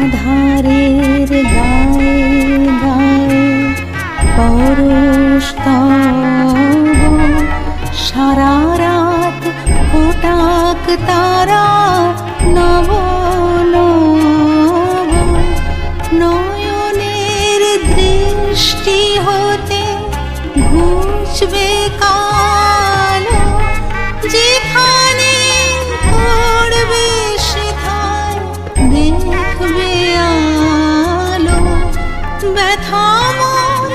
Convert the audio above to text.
আধারের গায়ে গায়ে পরশ তব, সারা রাত ফোটাক তারা নব নব। নয়নের দৃষ্টি হতে ঘুচবে কালো, যেখানে পড়বে সেথায় দেখবে আলো। ব্যথা মন